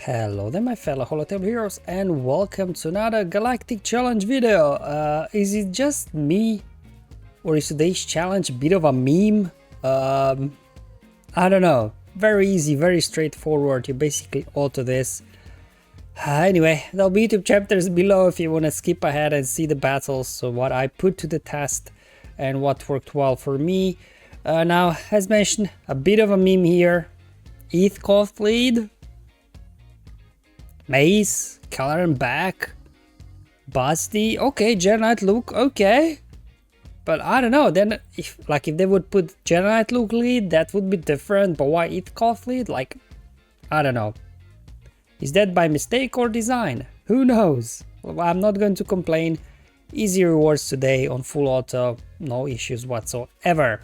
Hello there my fellow holotape heroes and welcome to another Galactic challenge video. Is it just me or is today's challenge a bit of a meme? I don't know. Very easy, very straightforward. You basically auto this. Anyway, there'll be YouTube chapters below if you want to skip ahead and see the battles, so what I put to the test and what worked well for me. Now, as mentioned, a bit of a meme here. Heathcote lead. Mace, color and back, Busty, okay, Jedi Knight look, okay. But I don't know, then if they would put Jedi Knight look lead, that would be different, but why Heathcote lead? Like, I don't know. Is that by mistake or design? Who knows? Well, I'm not going to complain. Easy rewards today on full auto, no issues whatsoever.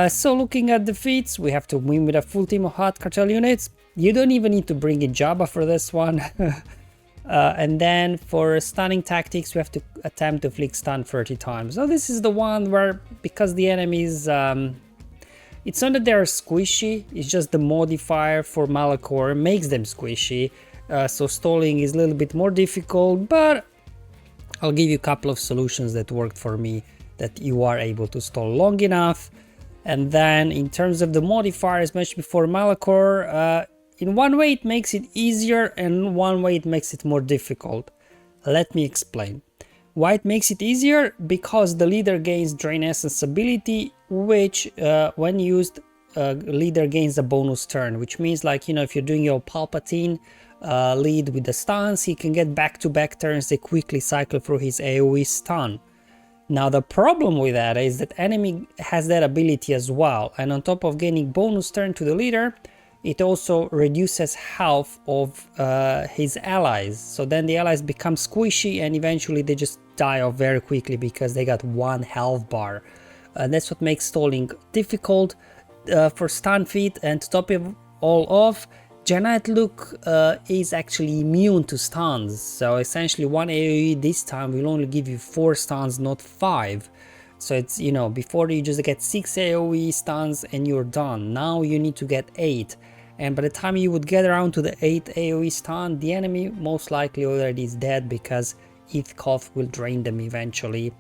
So looking at defeats, we have to win with a full team of Hutt Cartel units. You don't even need to bring in Jabba for this one. And then for stunning tactics, we have to attempt to flick stun 30 times. So this is the one where, because the enemies, it's not that they're squishy, it's just the modifier for Malachor makes them squishy. So stalling is a little bit more difficult, but I'll give you a couple of solutions that worked for me, that you are able to stall long enough. And then in terms of the modifiers mentioned before, Malachor, in one way it makes it easier and one way it makes it more difficult. Let me explain. Why it makes it easier? Because the leader gains Drain Essence ability, which when used, leader gains a bonus turn, which means, like, you know, if you're doing your Palpatine lead with the stuns, he can get back-to-back turns. They quickly cycle through his AoE stun. Now the problem with that is that enemy has that ability as well, and on top of gaining bonus turn to the leader, it also reduces health of his allies. So then the allies become squishy and eventually they just die off very quickly because they got one health bar. That's what makes stalling difficult for stun feat. And to top it all off, Jedi Knight look is actually immune to stuns. So essentially one AoE this time will only give you 4 stuns, not 5. So it's, you know, before you just get 6 AoE stuns and you're done. Now you need to get 8. And by the time you would get around to the 8 AoE stun, the enemy most likely already is dead because Heathcote will drain them eventually.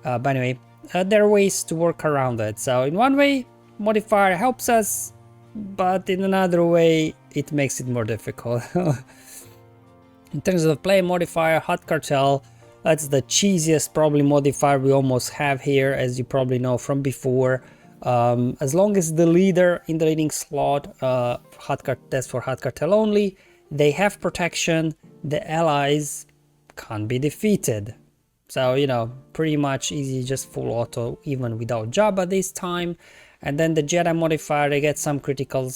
But anyway, there are ways to work around it. So in one way, modifier helps us, but in another way, it makes it more difficult. In terms of the play modifier, Hutt Cartel, that's the cheesiest probably modifier we almost have here, as you probably know from before. As long as the leader in the leading slot, that's for Hutt Cartel only, they have protection, the allies can't be defeated. So, you know, pretty much easy, just full auto, even without Jabba this time. And then the Jedi modifier, they get some critical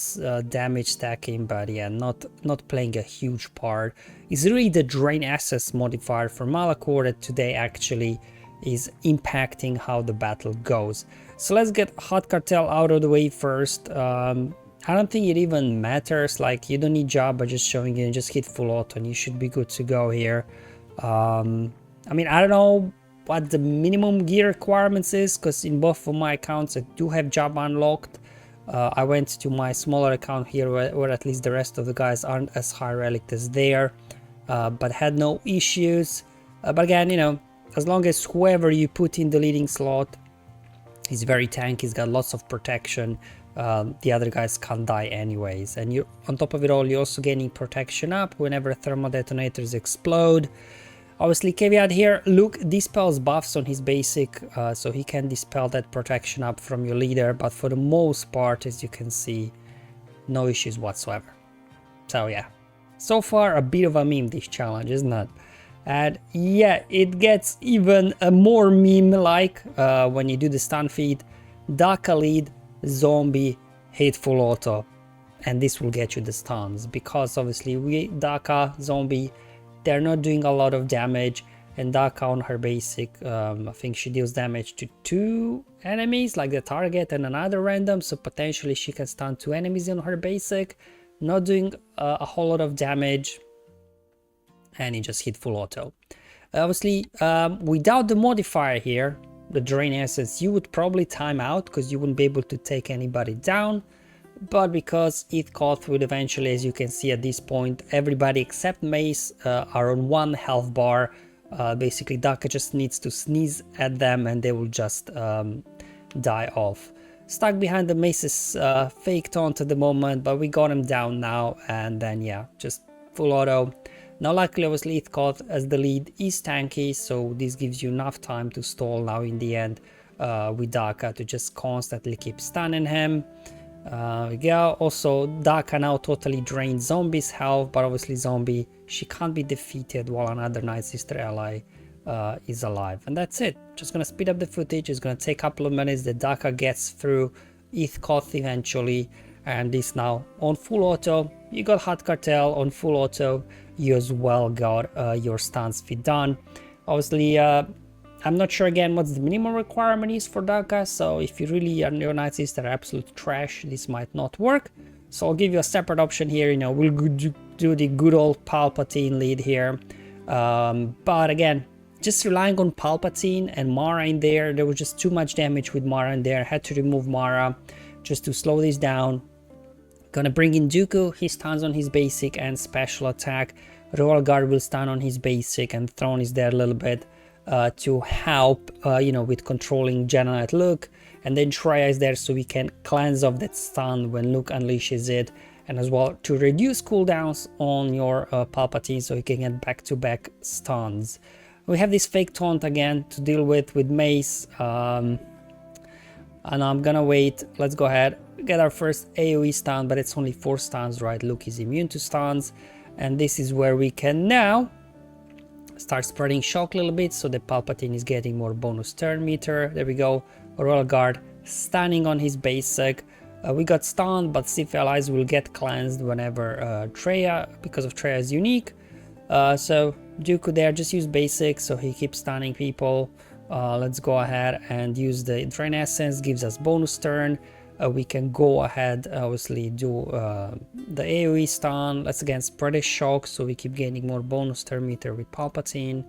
damage stacking, but yeah, not playing a huge part. It's really the Drain Essence modifier for Malachor that today actually is impacting how the battle goes. So let's get Hutt Cartel out of the way first. I don't think it even matters, like you don't need Jabba just showing you, just hit full auto and you should be good to go here. I mean, I don't know what the minimum gear requirements is, because in both of my accounts I do have Jabba unlocked. I went to my smaller account here where at least the rest of the guys aren't as high relic as there, but had no issues. But again, you know, as long as whoever you put in the leading slot is very tanky, he's got lots of protection, the other guys can't die anyways. And you, on top of it all, you're also gaining protection up whenever thermal detonators explode. Obviously, caveat here, Luke dispels buffs on his basic, so he can dispel that protection up from your leader, but for the most part, as you can see, no issues whatsoever. So yeah, so far a bit of a meme, this challenge, isn't it? And yeah, it gets even more meme-like when you do the stun feat. Daka lead, zombie, hit full auto, and this will get you the stuns, because obviously Daka, zombie, they're not doing a lot of damage, and Daka on her basic, I think she deals damage to 2 enemies, like the target and another random, so potentially she can stun 2 enemies on her basic, not doing a whole lot of damage, and you just hit full auto. Obviously, without the modifier here, the Drain Essence, you would probably time out because you wouldn't be able to take anybody down. but because Heathcote would eventually, as you can see at this point, everybody except Mace are on 1 health bar. Basically Daka just needs to sneeze at them and they will just die off. Stuck behind the Mace's fake taunt at the moment, but we got him down now, and then yeah, just full auto. Now luckily obviously Heathcote as the lead is tanky, so this gives you enough time to stall now in the end with Daka to just constantly keep stunning him. We go. Also Daka now totally drained Zombie's health, but obviously Zombie, she can't be defeated while another Night Sister ally is alive. And that's it. Just gonna speed up the footage. It's gonna take a couple of minutes. The Daka gets through Heathcote eventually, and this now on full auto. You got Hutt Cartel on full auto. You as well got your stance feed done. Obviously I'm not sure again what the minimum requirement is for Daka, so if you really are your Night Sister absolute trash, this might not work. So I'll give you a separate option here. You know, we'll do the good old Palpatine lead here, but again, just relying on Palpatine and Mara in there was just too much damage with Mara in there. I had to remove Mara just to slow this down. Gonna bring in Dooku. He stuns on his basic and special attack. Royal Guard will stun on his basic, and Throne is there a little bit to help you know, with controlling Jedi Knight Luke. And then Traya is there so we can cleanse off that stun when Luke unleashes it, and as well to reduce cooldowns on your Palpatine so he can get back-to-back stuns. We have this fake taunt again to deal with Mace, and I'm gonna wait. Let's go ahead, get our first AoE stun, but it's only 4 stuns, right? Luke is immune to stuns, and this is where we can now start spreading shock a little bit so the Palpatine is getting more bonus turn meter. There we go. Royal Guard stunning on his basic. We got stunned, but Sith allies will get cleansed whenever Traya, because of Traya's unique. So Dooku there, just use basic so he keeps stunning people. Let's go ahead and use the Drain Essence, gives us bonus turn. We can go ahead, obviously do the AoE stun. Let's again spread a shock so we keep gaining more bonus turn meter with Palpatine.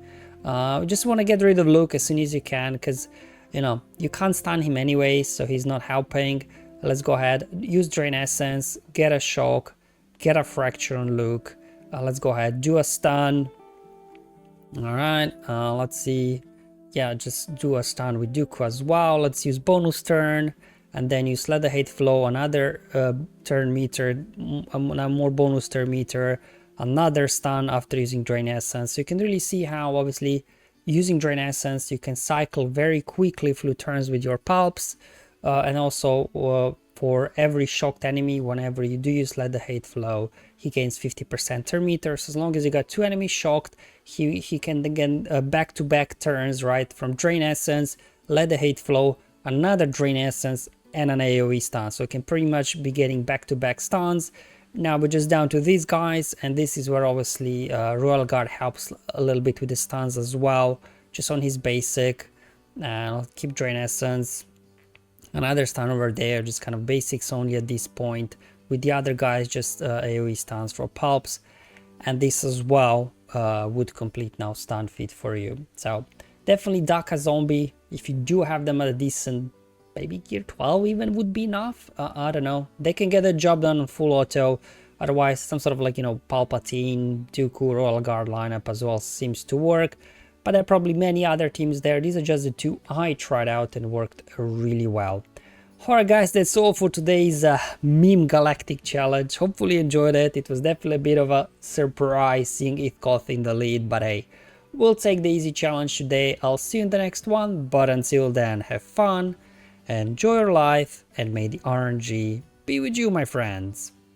We just want to get rid of Luke as soon as you can, because you know you can't stun him anyway, so he's not helping. Let's go ahead, use Drain Essence, get a shock, get a fracture on Luke. Let's go ahead, do a stun. Alright, let's see. Yeah, just do a stun with Dooku as well. Let's use bonus turn, and then use Let the Hate Flow, another turn meter, more bonus turn meter, another stun after using Drain Essence. So you can really see how obviously using Drain Essence you can cycle very quickly through turns with your Palps, and also for every shocked enemy, whenever you do use Let the Hate Flow, he gains 50% turn meter. So as long as you got 2 enemies shocked, he can again back-to-back turns, right, from Drain Essence, Let the Hate Flow, another Drain Essence, and an AoE stun. So it can pretty much be getting back-to-back stuns. Now we're just down to these guys, and this is where obviously Royal Guard helps a little bit with the stuns as well, just on his basic. And I'll keep Drain Essence. Another stun over there, just kind of basics only at this point. With the other guys, just AoE stuns for Palps. And this as well would complete now stun feed for you. So definitely Daka Zombie, if you do have them at a decent, maybe gear 12 even would be enough. I don't know. They can get the job done on full auto. Otherwise, some sort of like, you know, Palpatine, Dooku, Royal Guard lineup as well seems to work. But there are probably many other teams there. These are just the 2 I tried out and worked really well. Alright guys, that's all for today's meme Galactic challenge. Hopefully you enjoyed it. It was definitely a bit of a surprise seeing Heathcote in the lead, but hey, we'll take the easy challenge today. I'll see you in the next one, but until then, have fun, enjoy your life, and may the RNG be with you, my friends.